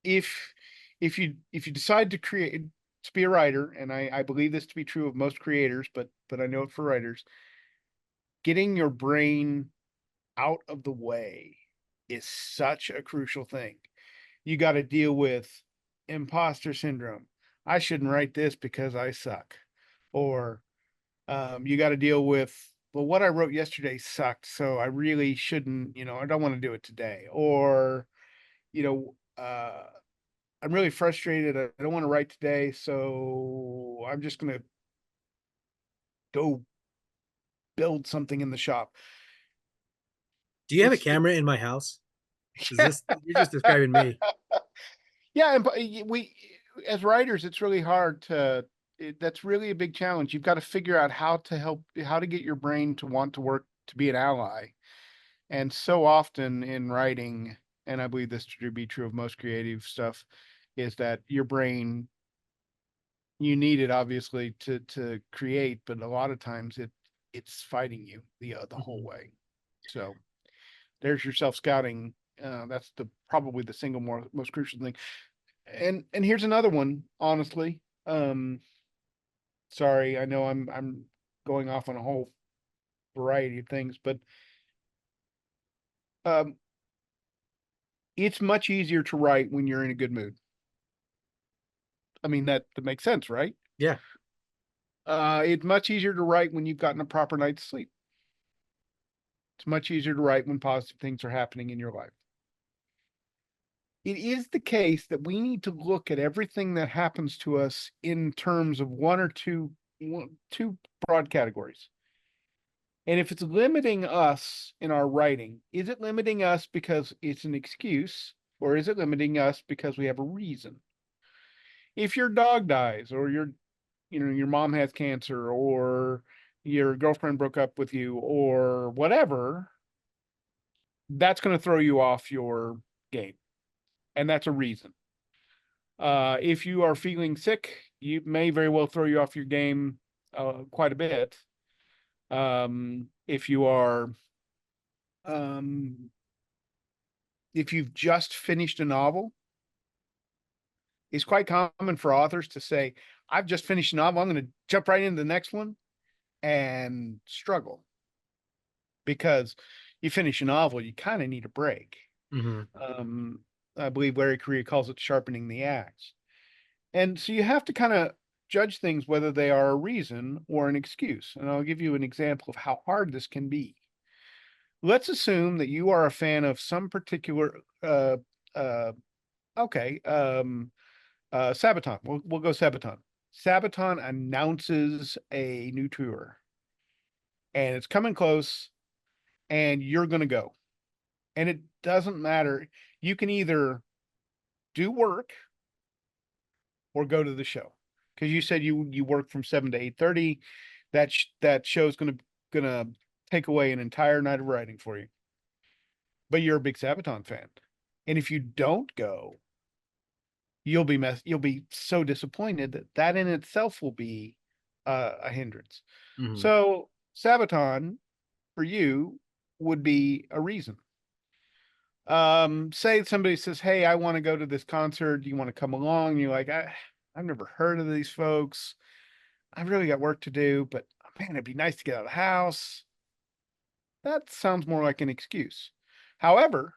if if you decide to be a writer, and I believe this to be true of most creators, but I know it for writers, getting your brain out of the way is such a crucial thing. You got to deal with imposter syndrome. I shouldn't write this because I suck. Or you got to deal with, well, what I wrote yesterday sucked, so I really shouldn't, I don't want to do it today. Or, you know, uh, I'm really frustrated. I don't want to write today, so I'm just going to go build something in the shop. Do you have a It's, camera in my house? Is this you're just describing me? yeah, and we as writers, it's really hard that's really a big challenge. You've got to figure out how to get your brain to want to work to be an ally. And so often in writing, and I believe this to be true of most creative stuff, is that your brain, you need it obviously to create, but a lot of times it's fighting you the whole Mhm. way. So there's your self scouting. That's the probably the single most crucial thing. And here's another one, honestly. Sorry, I know I'm going off on a whole variety of things, but um, it's much easier to write when you're in a good mood. I mean, that makes sense, right? Yeah. It's much easier to write when you've gotten a proper night's sleep. It's much easier to write when positive things are happening in your life. it is the case that we need to look at everything that happens to us in terms of two broad categories. And if it's limiting us in our writing, is it limiting us because it's an excuse, or is it limiting us because we have a reason? If your dog dies, or your mom has cancer, or your girlfriend broke up with you, or whatever, that's going to throw you off your game. And that's a reason. If you are feeling sick, you may very well throw you off your game quite a bit. If you are, um, if you've just finished a novel, it's quite common for authors to say, I've just finished a novel, I'm going to jump right into the next one and struggle because you finish a novel, you kind of need a break. Mm-hmm. Um, I believe Larry Correia calls it sharpening the axe. And so you have to kind of judge things whether they are a reason or an excuse. And I'll give you an example of how hard this can be. Let's assume that you are a fan of some particular uh okay, Sabaton. We'll go Sabaton. Sabaton announces a new tour and it's coming close and you're going to go. And it doesn't matter. You can either do work or go to the show. Because you said you work from 7 to 8:30. That show's gonna take away an entire night of writing for you. But you're a big Sabaton fan. And if you don't go, you'll be so disappointed that that in itself will be a hindrance. Mm-hmm. So Sabaton for you would be a reason. Say somebody says, "Hey, I want to go to this concert. Do you want to come along?" And you're like, I've never heard of these folks. I've really got work to do, but man, it'd be nice to get out of the house. That sounds more like an excuse. However,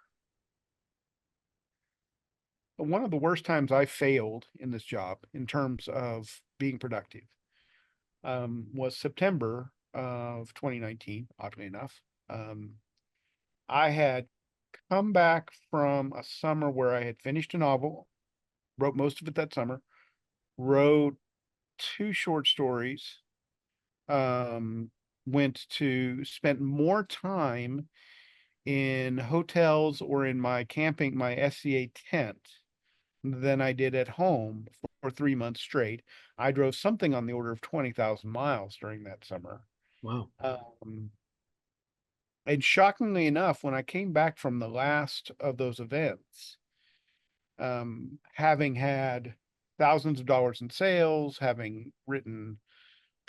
one of the worst times I failed in this job in terms of being productive was September of 2019, oddly enough. I had come back from a summer where I had finished a novel, wrote most of it that summer, wrote two short stories, um, spent more time in hotels or in my SCA tent than I did at home for 3 months straight. I drove something on the order of 20,000 miles during that summer. Wow. Um, and shockingly enough, when I came back from the last of those events, having had thousands of dollars in sales, having written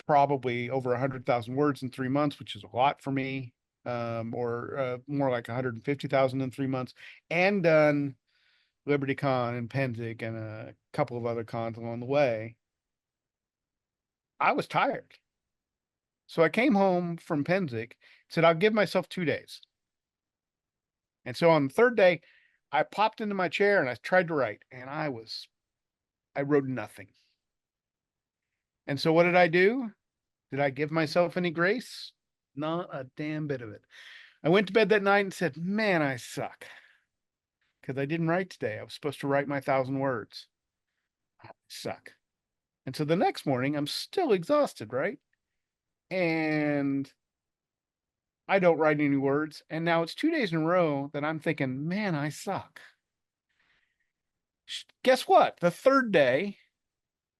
probably over 100,000 words in 3 months, which is a lot for me, or more like 150,000 in 3 months, and done Liberty Con and Penzig and a couple of other cons along the way. I was tired. So I came home from Penzig, said, I'll give myself 2 days. And so on the third day, I popped into my chair and I tried to write, and I wrote nothing. And so what did I do? Did I give myself any grace? Not a damn bit of it. I went to bed that night and said, man, I suck. Because I didn't write today. I was supposed to write my 1,000 words. I suck. And so the next morning, I'm still exhausted, right? And I don't write any words. And now it's 2 days in a row that I'm thinking, man, I suck. Guess what? The third day,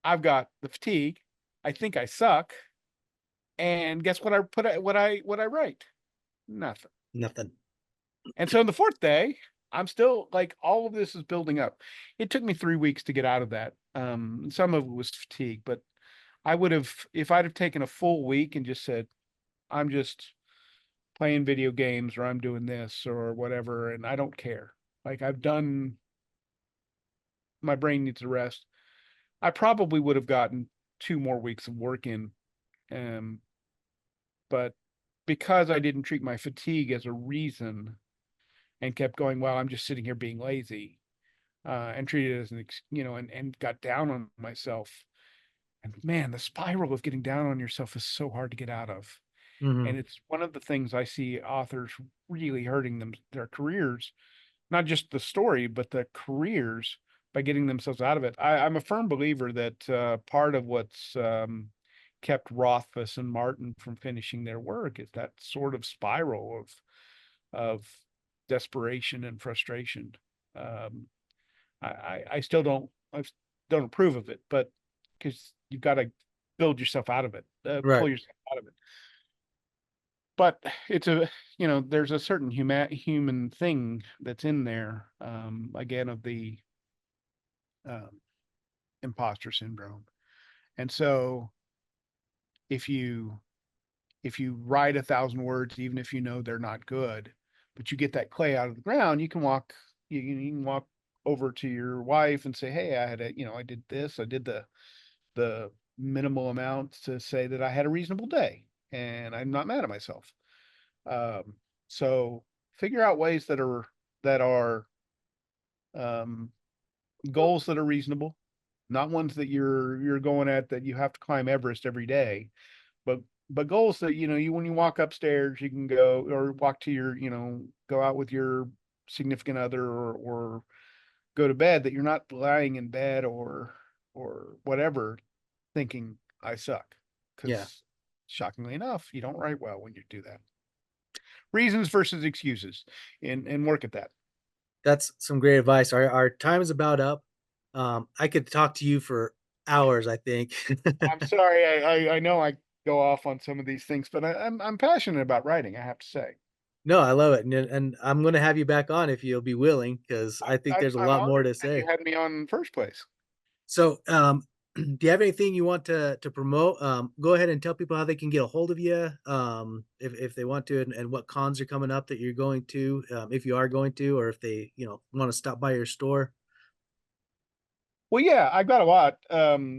I've got the fatigue. I think I suck. And guess what I write? Nothing. Nothing. And so on the fourth day, I'm still like all of this is building up. It took me 3 weeks to get out of that. Some of it was fatigue, but I would have, if I'd have taken a full week and just said, I'm just playing video games or I'm doing this or whatever, and I don't care. Like I've done, my brain needs a rest. I probably would have gotten 2 more weeks of work in. Um, but because I didn't treat my fatigue as a reason and kept going, well, I'm just sitting here being lazy, and treated it as and got down on myself. And man, the spiral of getting down on yourself is so hard to get out of. Mm-hmm. And it's one of the things I see authors really hurting their careers, not just the story, but the careers by getting themselves out of it. I'm a firm believer that part of what's kept Rothfuss and Martin from finishing their work is that sort of spiral of desperation and frustration. Um, I still don't approve of it, but because you've got to build yourself out of it, Right. pull yourself out of it. But it's there's a certain human thing that's in there, again, of the um, imposter syndrome. And so if you write 1,000 words, even if you know they're not good, but you get that clay out of the ground, you can walk over to your wife and say, hey, I did this, I did the minimal amount to say that I had a reasonable day and I'm not mad at myself. Um, so figure out ways that are um, goals that are reasonable, not ones that you're going at that you have to climb Everest every day, but goals that you when you walk upstairs you can go or walk to your go out with your significant other or go to bed, that you're not lying in bed or whatever thinking I suck, Yeah. because shockingly enough you don't write well when you do that. Reasons versus excuses, and work at that. That's some great advice. Our time is about up. I could talk to you for hours, I think. I'm sorry, I know I go off on some of these things, but I'm passionate about writing, I have to say. No, I love it, and I'm gonna have you back on if you'll be willing, because I think there's a I'm lot more honored to that you say. had me on in the first place. So, do you have anything you want to promote? Go ahead and tell people how they can get a hold of you, if they want to, and what cons are coming up that you're going to, if you are going to, or if they, want to stop by your store. Well, yeah, I've got a lot.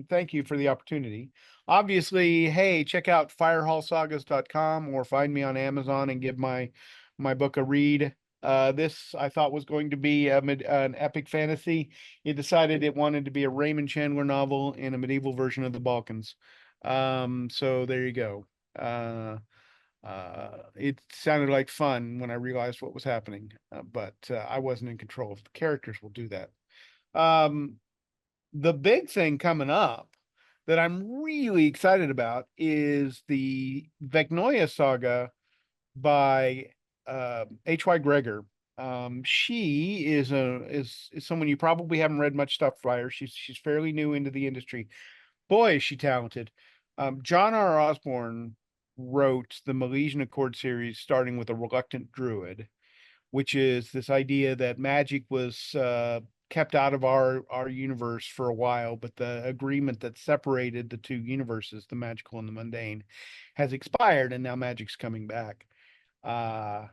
Thank you for the opportunity. Obviously, hey, check out firehallsagas.com or find me on Amazon and give my book a read. This I thought was going to be an epic fantasy. It decided it wanted to be a Raymond Chandler novel in a medieval version of the Balkans. So there you go. It sounded like fun when I realized what was happening, but I wasn't in control. If the characters will do that. Um, the big thing coming up that I'm really excited about is the Vecnoia saga by H.Y. Gregor. She is someone you probably haven't read much stuff by her. She's fairly new into the industry. Boy, is she talented. John R. Osborne wrote the Milesian Accord series, starting with a reluctant druid, which is this idea that magic was kept out of our universe for a while, but the agreement that separated the two universes, the magical and the mundane, has expired, and now magic's coming back. And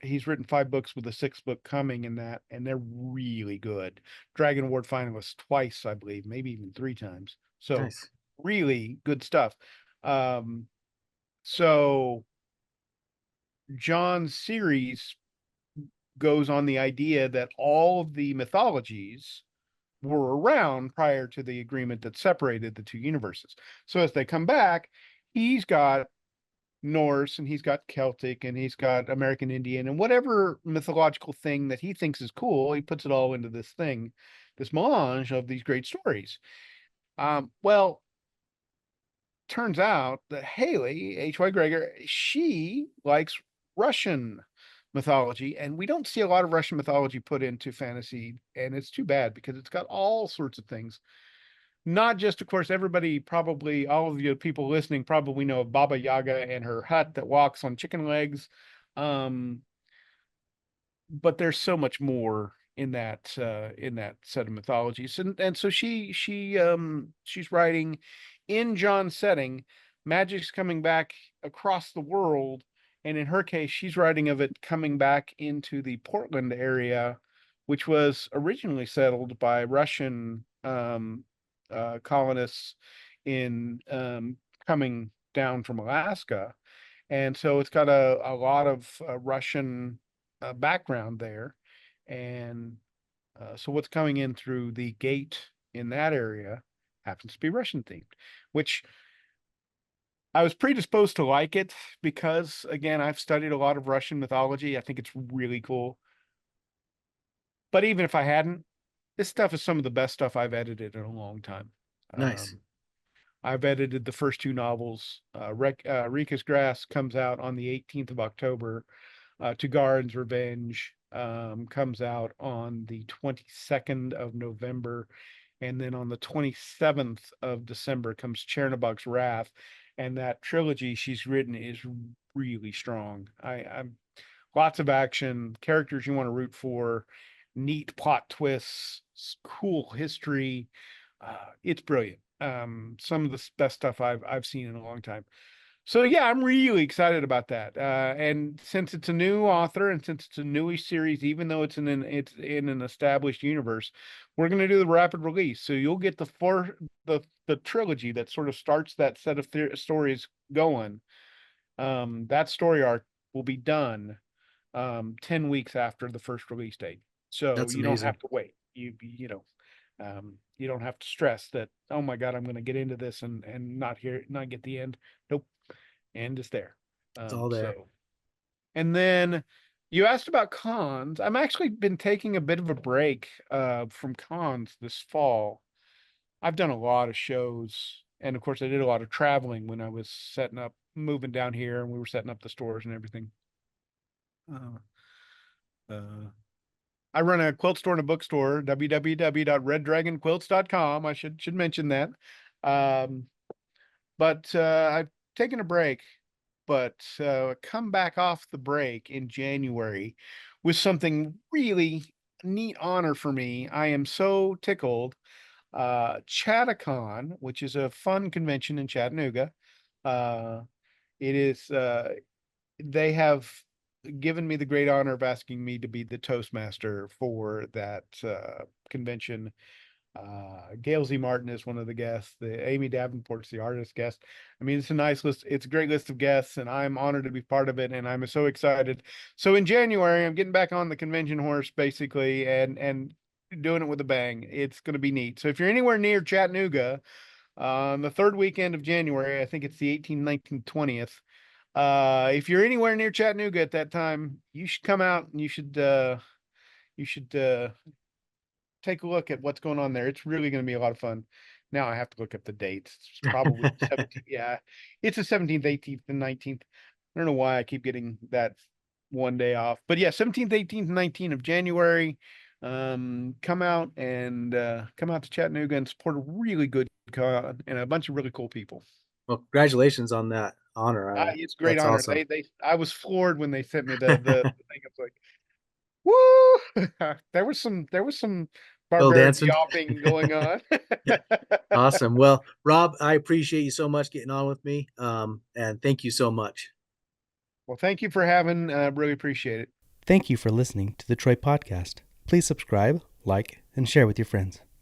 he's written 5 books with a 6th book coming in that, and they're really good. Dragon Award finalist twice, I believe, maybe even 3 times. So Nice, really good stuff. Um, so John's series goes on the idea that all of the mythologies were around prior to the agreement that separated the two universes. So as they come back, he's got Norse and he's got Celtic and he's got American Indian and whatever mythological thing that he thinks is cool, he puts it all into this thing, this melange of these great stories. Well, turns out that Haley, H.Y. Gregor, she likes Russian mythology, and we don't see a lot of Russian mythology put into fantasy, and it's too bad because it's got all sorts of things. Not just, of course, everybody probably, all of you people listening probably know of Baba Yaga and her hut that walks on chicken legs. Um, but there's so much more in that set of mythologies, and so she's writing in John's setting. Magic's coming back across the world, and in her case she's writing of it coming back into the Portland area, which was originally settled by Russian colonists in coming down from Alaska, and so it's got a lot of Russian background there. And so what's coming in through the gate in that area happens to be Russian themed, which I was predisposed to like it because, again, I've studied a lot of Russian mythology. I think it's really cool. But even if I hadn't, this stuff is some of the best stuff I've edited in a long time. Nice. I've edited the first two novels. Rika's Grass comes out on the 18th of October. Tugarin's Revenge comes out on the 22nd of November. And then on the 27th of December comes Chernobog's Wrath. And that trilogy she's written is really strong. I'm lots of action, characters you want to root for, neat plot twists, cool history. It's brilliant. Some of the best stuff I've seen in a long time. So yeah, I'm really excited about that. And since it's a new author and since it's a newish series, even though it's in an established universe, we're going to do the rapid release. So you'll get the trilogy that sort of starts that set of stories going. That story arc will be done 10 weeks after the first release date. So That's you don't amazing. have to wait. You don't have to stress that, oh my God, I'm going to get into this and not get the end. Nope. End is there. It's all there. And then you asked about cons. I'm actually been taking a bit of a break from cons this fall. I've done a lot of shows, and of course I did a lot of traveling when I was moving down here, and we were setting up the stores and everything. Uh, uh, I run a quilt store and a bookstore, www.reddragonquilts.com. I should mention that. Um, but I've taken a break, but come back off the break in January with something really neat honor for me. I am so tickled. Chattacon, which is a fun convention in Chattanooga. Uh, it is they have given me the great honor of asking me to be the Toastmaster for that convention. Gail Z. Martin is one of the guests. The Amy Davenport's the artist guest. I mean, it's a nice list. It's a great list of guests, and I'm honored to be part of it. And I'm so excited. So in January, I'm getting back on the convention horse, basically, and doing it with a bang. It's going to be neat. So if you're anywhere near Chattanooga, on the third weekend of January, I think it's the 18th, 19th, 20th. If you're anywhere near Chattanooga at that time, you should come out and you should take a look at what's going on there. It's really going to be a lot of fun. Now I have to look up the dates. It's probably 17th. Yeah, it's the 17th, 18th, and 19th. I don't know why I keep getting that one day off, but yeah, 17th, 18th, and 19th of January. Come out and come out to Chattanooga and support a really good con and a bunch of really cool people. Well, congratulations on that honor. It's a great That's honor. awesome. I was floored when they sent me the thing. I was like, woo! There was some Well, barbaric dancing. yawping going on. Awesome. Well, Rob, I appreciate you so much getting on with me. And thank you so much. Well, thank you for having. Really appreciate it. Thank you for listening to the Troy Podcast. Please subscribe, like, and share with your friends.